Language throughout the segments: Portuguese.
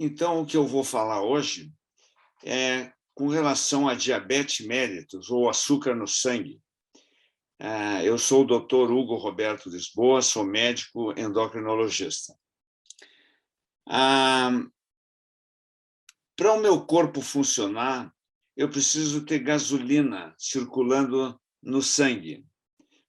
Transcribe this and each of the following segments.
Então, o que eu vou falar hoje é com relação a diabetes mellitus, ou açúcar no sangue. Eu sou o Dr. Hugo Roberto Lisboa, sou médico endocrinologista. Para o meu corpo funcionar, eu preciso ter gasolina circulando no sangue,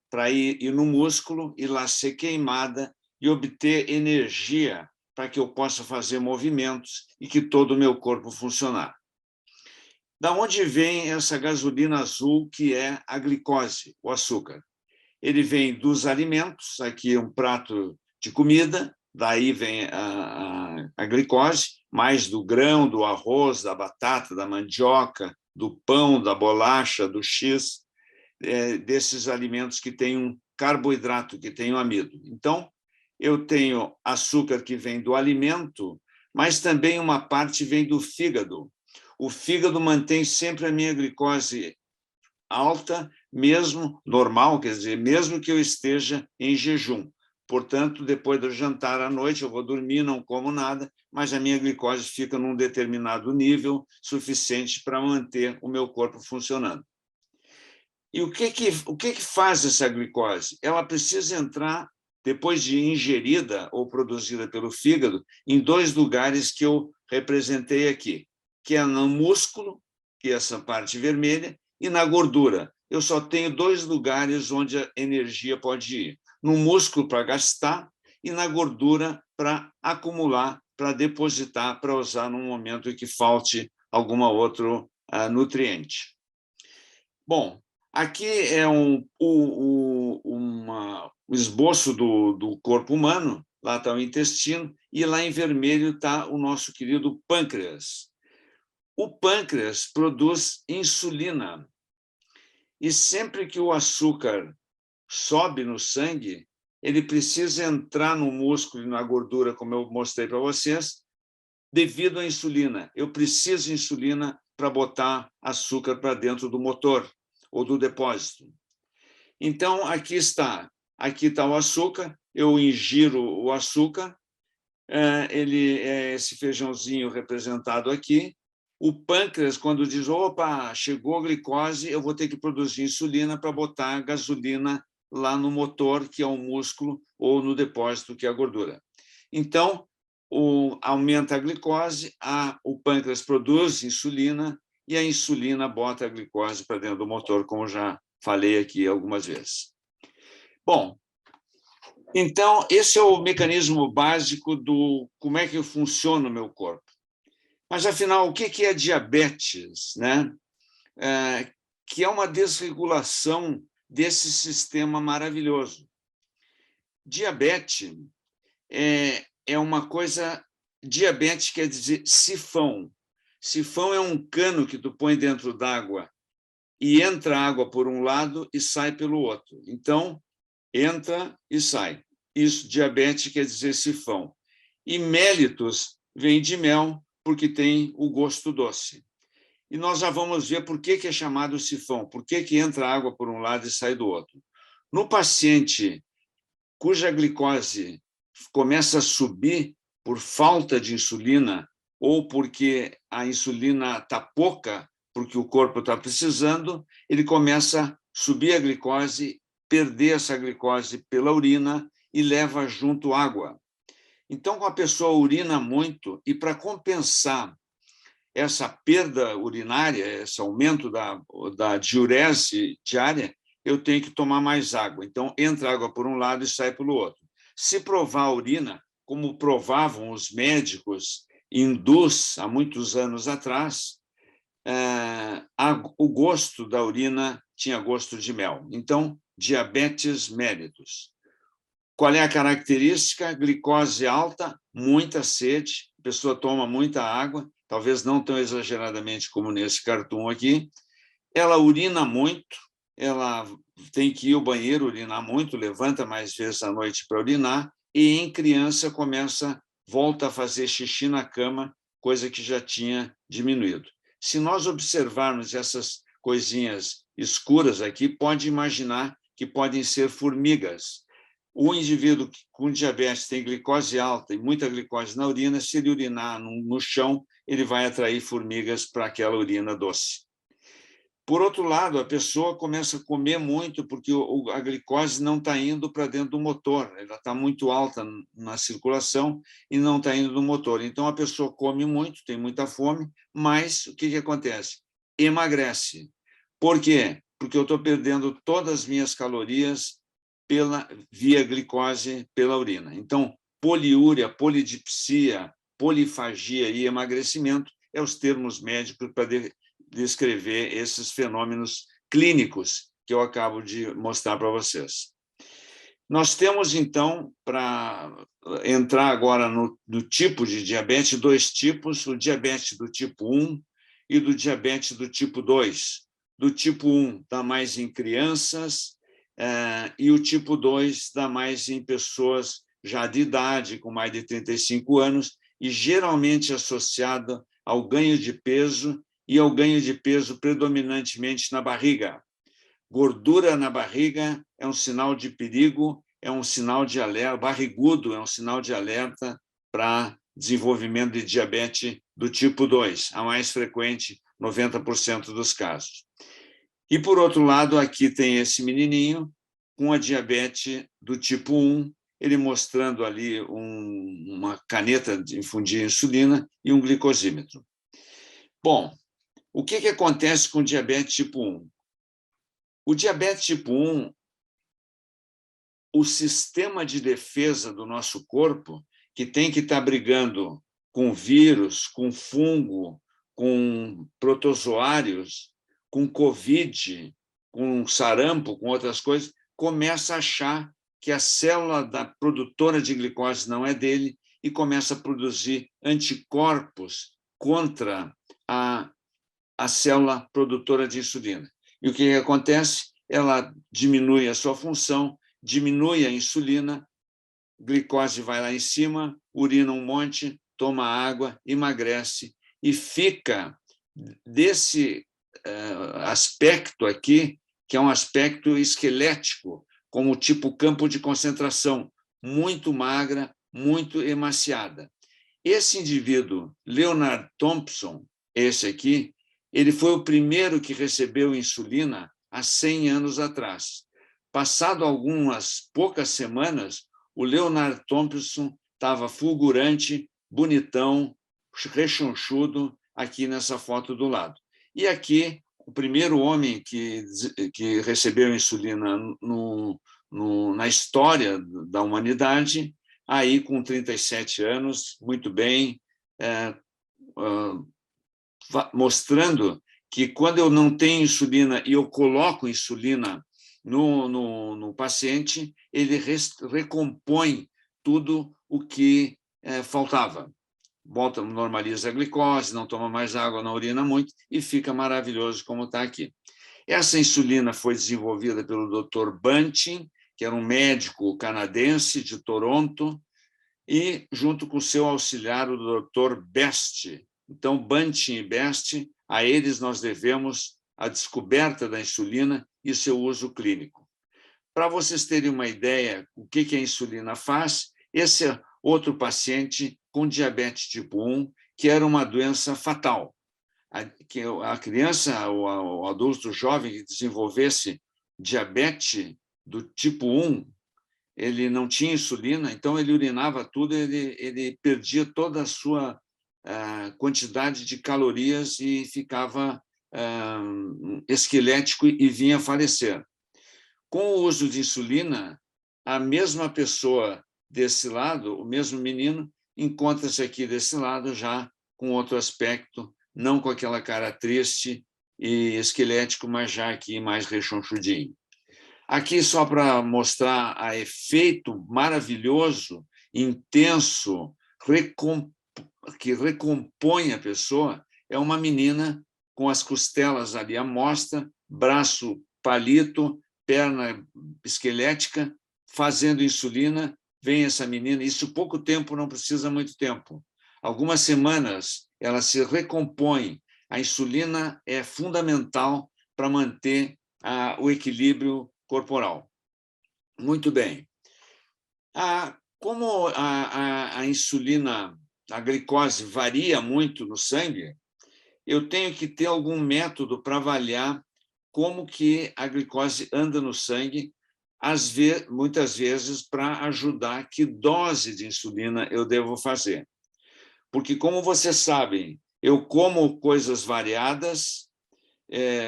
para ir no músculo e lá ser queimada e obter energia para que eu possa fazer movimentos e que todo o meu corpo funcionar. Da onde vem essa gasolina azul, que é a glicose, o açúcar? Ele vem dos alimentos, aqui um prato de comida, daí vem a glicose, mais do grão, do arroz, da batata, da mandioca, do pão, da bolacha, do X, desses alimentos que têm um carboidrato, que tem um amido. Então, eu tenho açúcar que vem do alimento, mas também uma parte vem do fígado. O fígado mantém sempre a minha glicose alta, mesmo normal, quer dizer, mesmo que eu esteja em jejum. Portanto, depois do jantar à noite, eu vou dormir, não como nada, mas a minha glicose fica num determinado nível suficiente para manter o meu corpo funcionando. E o que faz essa glicose? Ela precisa entrar, depois de ingerida ou produzida pelo fígado, em dois lugares que eu representei aqui, que é no músculo, que é essa parte vermelha, e na gordura. Eu só tenho dois lugares onde a energia pode ir: no músculo para gastar e na gordura para acumular, para depositar, para usar num momento em que falte algum outro nutriente. Bom, aqui é um esboço do corpo humano, lá está o intestino, e lá em vermelho está o nosso querido pâncreas. O pâncreas produz insulina, e sempre que o açúcar sobe no sangue, ele precisa entrar no músculo e na gordura, como eu mostrei para vocês, devido à insulina. Eu preciso de insulina para botar açúcar para dentro do motor ou do depósito. Então, aqui está o açúcar, eu ingiro o açúcar, ele é esse feijãozinho representado aqui. O pâncreas, quando diz, opa, chegou a glicose, eu vou ter que produzir insulina para botar gasolina lá no motor, que é o músculo, ou no depósito, que é a gordura. Então, aumenta a glicose, o pâncreas produz insulina, e a insulina bota a glicose para dentro do motor, como já falei aqui algumas vezes. Bom, então, esse é o mecanismo básico do como é que funciona o meu corpo. Mas, afinal, o que é diabetes, né? Que é uma desregulação desse sistema maravilhoso. Diabetes é uma coisa... Diabetes quer dizer sifão. Sifão é um cano que tu põe dentro d'água e entra água por um lado e sai pelo outro. Então, entra e sai. Isso, diabetes quer dizer sifão. E mellitus vem de mel, porque tem o gosto doce. E nós já vamos ver por que é chamado sifão, por que entra água por um lado e sai do outro. No paciente cuja glicose começa a subir por falta de insulina ou porque a insulina está pouca, porque o corpo está precisando, ele começa a subir a glicose, perder essa glicose pela urina e leva junto água. Então, a pessoa urina muito e, para compensar essa perda urinária, esse aumento da diurese diária, eu tenho que tomar mais água. Então, entra água por um lado e sai pelo outro. Se provar a urina, como provavam os médicos hindus há muitos anos atrás, o gosto da urina tinha gosto de mel. Então, diabetes mellitus. Qual é a característica? Glicose alta, muita sede, a pessoa toma muita água, talvez não tão exageradamente como nesse cartoon aqui. Ela urina muito, ela tem que ir ao banheiro urinar muito, levanta mais vezes à noite para urinar, e em criança volta a fazer xixi na cama, coisa que já tinha diminuído. Se nós observarmos essas coisinhas escuras aqui, pode imaginar que podem ser formigas. O indivíduo com diabetes tem glicose alta e muita glicose na urina, se ele urinar no chão, ele vai atrair formigas para aquela urina doce. Por outro lado, a pessoa começa a comer muito porque a glicose não está indo para dentro do motor, ela está muito alta na circulação e não está indo no motor. Então, a pessoa come muito, tem muita fome, mas o que acontece? Emagrece. Por quê? Porque eu estou perdendo todas as minhas calorias via glicose pela urina. Então, poliúria, polidipsia, polifagia e emagrecimento é os termos médicos para descrever esses fenômenos clínicos que eu acabo de mostrar para vocês. Nós temos, então, para entrar agora no tipo de diabetes, dois tipos, o diabetes do tipo 1 e do diabetes do tipo 2. Do tipo 1 dá mais em crianças e o tipo 2 dá mais em pessoas já de idade, com mais de 35 anos, e geralmente associado ao ganho de peso e ao ganho de peso predominantemente na barriga. Gordura na barriga é um sinal de perigo, é um sinal de alerta, barrigudo é um sinal de alerta para desenvolvimento de diabetes do tipo 2, a mais frequente, 90% dos casos. E, por outro lado, aqui tem esse menininho com a diabetes do tipo 1, ele mostrando ali uma caneta de infundir insulina e um glicosímetro. Bom, o que acontece com o diabetes tipo 1? O diabetes tipo 1, o sistema de defesa do nosso corpo, que tem que estar brigando com vírus, com fungo, com protozoários, com Covid, com sarampo, com outras coisas, começa a achar que a célula da produtora de glicose não é dele e começa a produzir anticorpos contra a célula produtora de insulina. E o que acontece? Ela diminui a sua função, diminui a insulina, glicose vai lá em cima, urina um monte, toma água, emagrece e fica desse aspecto aqui, que é um aspecto esquelético, como tipo campo de concentração, muito magra, muito emaciada. Esse indivíduo, Leonard Thompson, esse aqui, ele foi o primeiro que recebeu insulina há 100 anos atrás. Passado algumas poucas semanas, o Leonard Thompson estava fulgurante, bonitão, rechonchudo, aqui nessa foto do lado. E aqui, o primeiro homem que recebeu insulina na história da humanidade, aí com 37 anos, muito bem, mostrando que quando eu não tenho insulina e eu coloco insulina no paciente, ele recompõe tudo o que faltava. Volta, normaliza a glicose, não toma mais água na urina muito e fica maravilhoso como está aqui. Essa insulina foi desenvolvida pelo Dr. Bunting, que era um médico canadense de Toronto, e junto com seu auxiliar, o Dr. Best. Então, Bunting e Best, a eles nós devemos a descoberta da insulina e seu uso clínico. Para vocês terem uma ideia do que a insulina faz, esse é outro paciente com diabetes tipo 1, que era uma doença fatal. A criança ou o adulto jovem que desenvolvesse diabetes do tipo 1, ele não tinha insulina, então ele urinava tudo, ele perdia toda a sua quantidade de calorias e ficava esquelético e vinha a falecer. Com o uso de insulina, a mesma pessoa desse lado, o mesmo menino, encontra-se aqui desse lado já com outro aspecto, não com aquela cara triste e esquelético, mas já aqui mais rechonchudinho. Aqui, só para mostrar a efeito maravilhoso, intenso, que recompõe a pessoa, é uma menina com as costelas ali à mostra, braço palito, perna esquelética, fazendo insulina, vem essa menina, isso pouco tempo, não precisa muito tempo. Algumas semanas, ela se recompõe. A insulina é fundamental para manter o equilíbrio corporal. Muito bem. Como a insulina, a glicose varia muito no sangue, eu tenho que ter algum método para avaliar como que a glicose anda no sangue, muitas vezes para ajudar que dose de insulina eu devo fazer. Porque, como vocês sabem, eu como coisas variadas,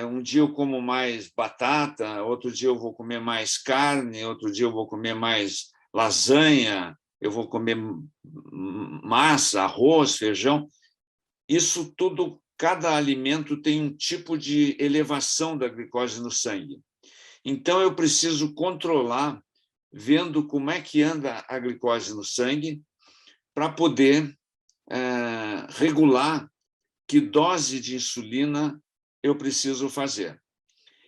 um dia eu como mais batata, outro dia eu vou comer mais carne, outro dia eu vou comer mais lasanha, eu vou comer massa, arroz, feijão. Isso tudo, cada alimento tem um tipo de elevação da glicose no sangue. Então, eu preciso controlar, vendo como é que anda a glicose no sangue, para poder regular que dose de insulina eu preciso fazer.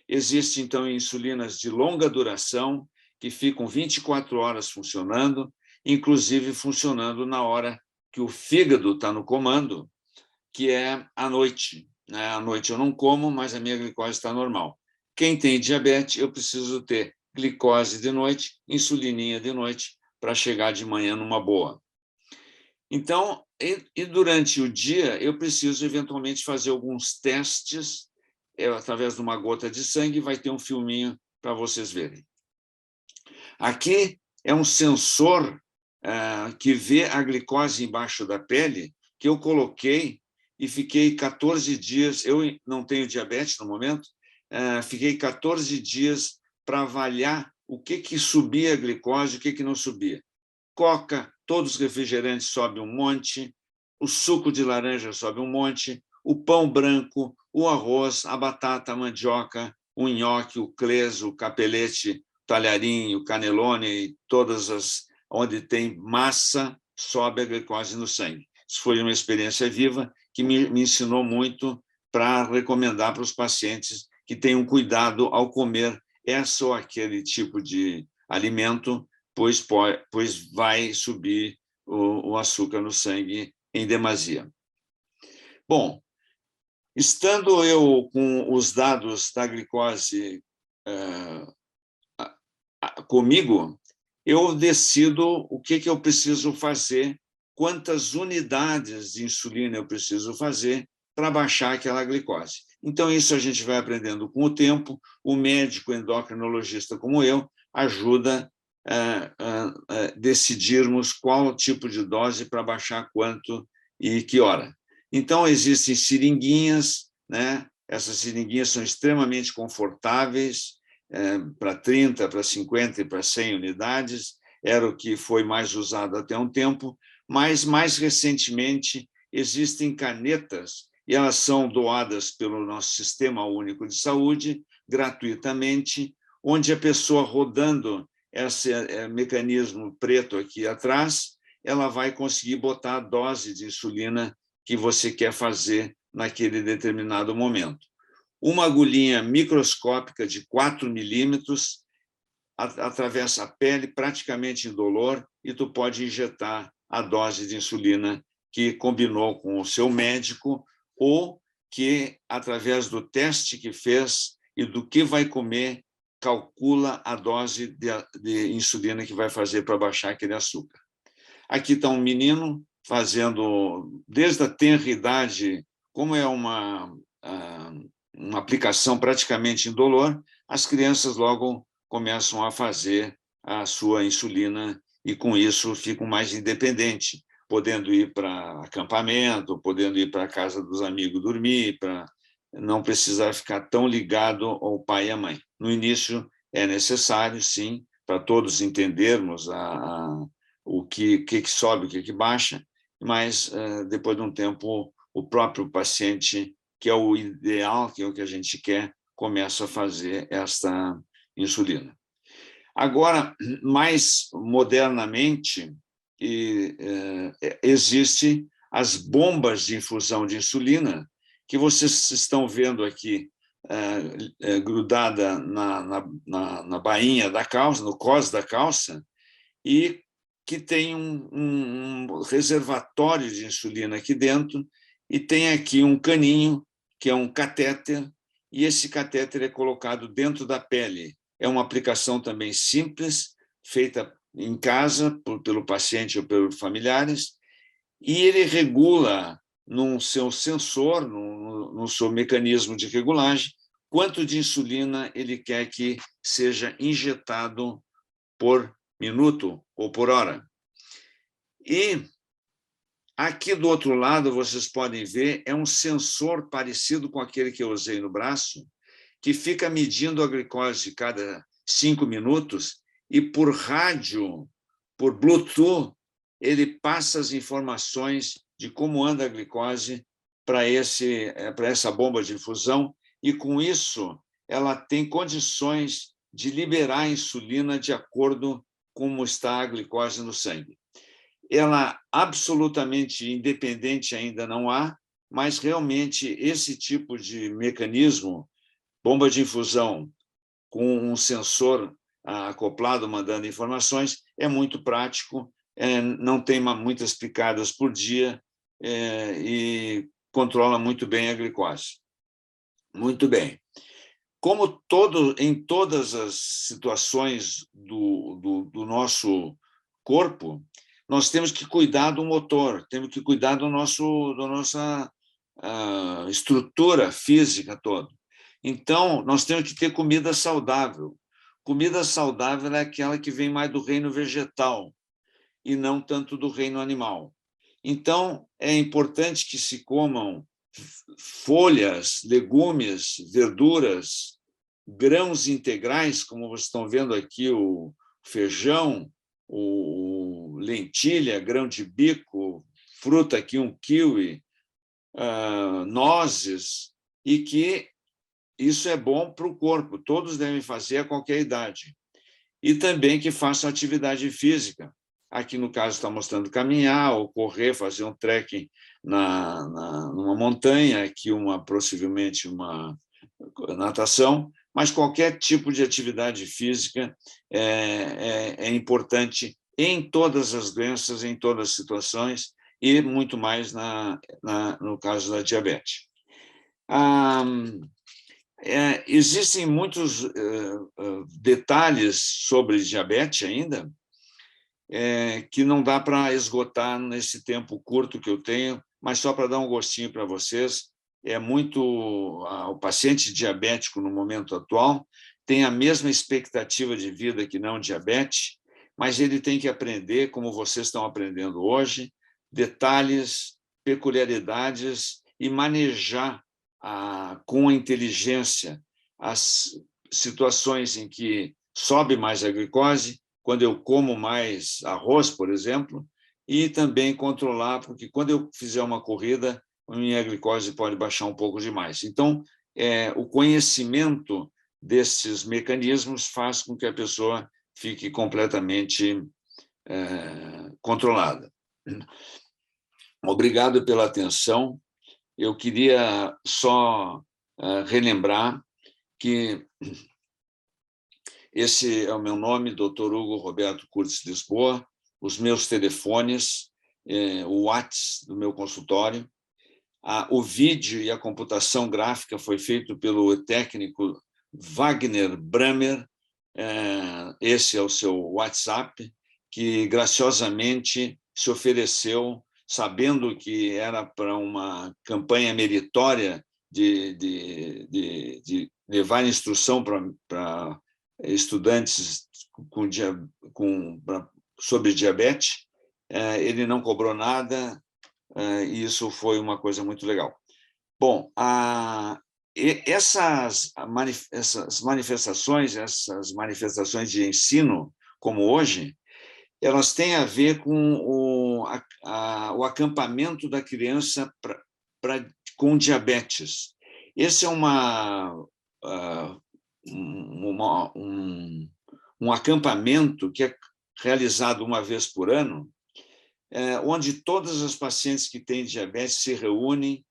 Existem, então, insulinas de longa duração, que ficam 24 horas funcionando, inclusive funcionando na hora que o fígado está no comando, que é à noite. À noite eu não como, mas a minha glicose está normal. Quem tem diabetes, eu preciso ter glicose de noite, insulininha de noite, para chegar de manhã numa boa. Então, e durante o dia, eu preciso eventualmente fazer alguns testes, através de uma gota de sangue, vai ter um filminho para vocês verem. Aqui é um sensor que vê a glicose embaixo da pele, que eu coloquei e fiquei 14 dias, eu não tenho diabetes no momento, fiquei 14 dias para avaliar o que subia a glicose e o que não subia. Coca, todos os refrigerantes sobem um monte, o suco de laranja sobe um monte, o pão branco, o arroz, a batata, a mandioca, o nhoque, o cleso, o capelete, o talharim, o canelone, todas as onde tem massa, sobe a glicose no sangue. Isso foi uma experiência viva que me ensinou muito para recomendar para os pacientes que tenham cuidado ao comer essa ou aquele tipo de alimento, pois vai subir o açúcar no sangue em demasia. Bom, estando eu com os dados da glicose comigo, eu decido o que eu preciso fazer, quantas unidades de insulina eu preciso fazer para baixar aquela glicose. Então, isso a gente vai aprendendo com o tempo. O médico endocrinologista, como eu, ajuda a decidirmos qual tipo de dose para baixar quanto e que hora. Então, existem seringuinhas, né? Essas seringuinhas são extremamente confortáveis, para 30, para 50 e para 100 unidades, era o que foi mais usado até um tempo, mas, mais recentemente, existem canetas, e elas são doadas pelo nosso Sistema Único de Saúde, gratuitamente, onde a pessoa rodando esse mecanismo preto aqui atrás, ela vai conseguir botar a dose de insulina que você quer fazer naquele determinado momento. Uma agulhinha microscópica de 4 milímetros atravessa a pele praticamente indolor e tu pode injetar a dose de insulina que combinou com o seu médico ou que, através do teste que fez e do que vai comer, calcula a dose de insulina que vai fazer para baixar aquele açúcar. Aqui está um menino fazendo, desde a tenra idade, como é uma aplicação praticamente indolor, as crianças logo começam a fazer a sua insulina e, com isso, ficam mais independentes, podendo ir para acampamento, podendo ir para a casa dos amigos dormir, para não precisar ficar tão ligado ao pai e à mãe. No início, é necessário, sim, para todos entendermos o que sobe, o que baixa, mas, depois de um tempo, o próprio paciente, que é o ideal, que é o que a gente quer, começa a fazer esta insulina. Agora, mais modernamente, existem as bombas de infusão de insulina, que vocês estão vendo aqui, grudada na bainha da calça, no cós da calça, e que tem um reservatório de insulina aqui dentro, e tem aqui um caninho, que é um catéter, e esse catéter é colocado dentro da pele. É uma aplicação também simples, feita em casa, pelo paciente ou pelos familiares, e ele regula no seu sensor, no seu mecanismo de regulagem, quanto de insulina ele quer que seja injetado por minuto ou por hora. E aqui do outro lado, vocês podem ver, é um sensor parecido com aquele que eu usei no braço, que fica medindo a glicose cada 5 minutos e por rádio, por Bluetooth, ele passa as informações de como anda a glicose para essa bomba de infusão e, com isso, ela tem condições de liberar a insulina de acordo com como está a glicose no sangue. Ela absolutamente independente ainda não há, mas realmente esse tipo de mecanismo, bomba de infusão com um sensor acoplado mandando informações, é muito prático, não tem muitas picadas por dia e controla muito bem a glicose. Muito bem. Como em todas as situações do nosso corpo, nós temos que cuidar do motor, temos que cuidar da nossa estrutura física toda. Então, nós temos que ter comida saudável. Comida saudável é aquela que vem mais do reino vegetal e não tanto do reino animal. Então, é importante que se comam folhas, legumes, verduras, grãos integrais, como vocês estão vendo aqui, o feijão, o lentilha, grão de bico, fruta aqui, um kiwi, nozes, e que isso é bom para o corpo, todos devem fazer a qualquer idade. E também que façam atividade física. Aqui, no caso, está mostrando caminhar ou correr, fazer um trekking numa montanha, aqui possivelmente uma natação, mas qualquer tipo de atividade física é importante em todas as doenças, em todas as situações, e muito mais no caso da diabetes. Existem muitos detalhes sobre diabetes ainda, que não dá para esgotar nesse tempo curto que eu tenho, mas só para dar um gostinho para vocês, o paciente diabético no momento atual tem a mesma expectativa de vida que não diabetes, mas ele tem que aprender, como vocês estão aprendendo hoje, detalhes, peculiaridades e manejar com inteligência as situações em que sobe mais a glicose, quando eu como mais arroz, por exemplo, e também controlar, porque quando eu fizer uma corrida, a minha glicose pode baixar um pouco demais. Então, o conhecimento desses mecanismos faz com que a pessoa fique completamente controlada. Obrigado pela atenção. Eu queria só relembrar que esse é o meu nome, Dr. Hugo Roberto Curtis Lisboa, os meus telefones, o WhatsApp do meu consultório. O vídeo e a computação gráfica foi feito pelo técnico Wagner Bramer. Esse é o seu WhatsApp, que graciosamente se ofereceu, sabendo que era para uma campanha meritória de levar instrução para estudantes sobre diabetes. Ele não cobrou nada, e isso foi uma coisa muito legal. Bom, essas manifestações de ensino, como hoje, elas têm a ver com o acampamento da criança com diabetes. Esse é um acampamento que é realizado uma vez por ano, onde todas as pacientes que têm diabetes se reúnem.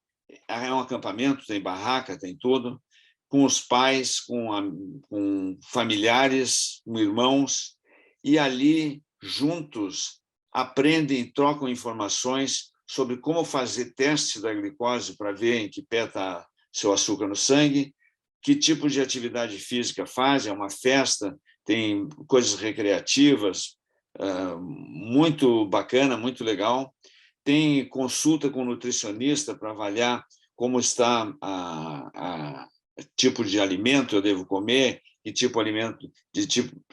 É um acampamento, tem barraca, tem tudo, com os pais, com familiares, com irmãos, e ali, juntos, aprendem, trocam informações sobre como fazer teste da glicose para ver em que pé está seu açúcar no sangue, que tipo de atividade física fazem, é uma festa, tem coisas recreativas, muito bacana, muito legal. Tem consulta com nutricionista para avaliar como está a tipo de alimento eu devo comer, que tipo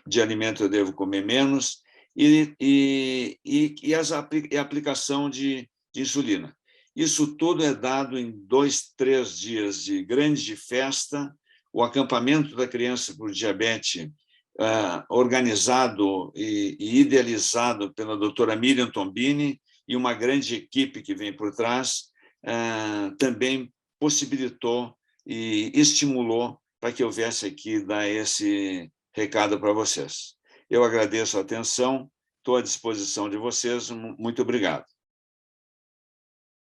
de alimento eu devo comer menos, e a aplicação de insulina. Isso tudo é dado em 2, 3 dias de grande festa, o acampamento da criança por diabetes, organizado e idealizado pela doutora Miriam Tombini, e uma grande equipe que vem por trás, também possibilitou e estimulou para que eu viesse aqui dar esse recado para vocês. Eu agradeço a atenção, estou à disposição de vocês, muito obrigado.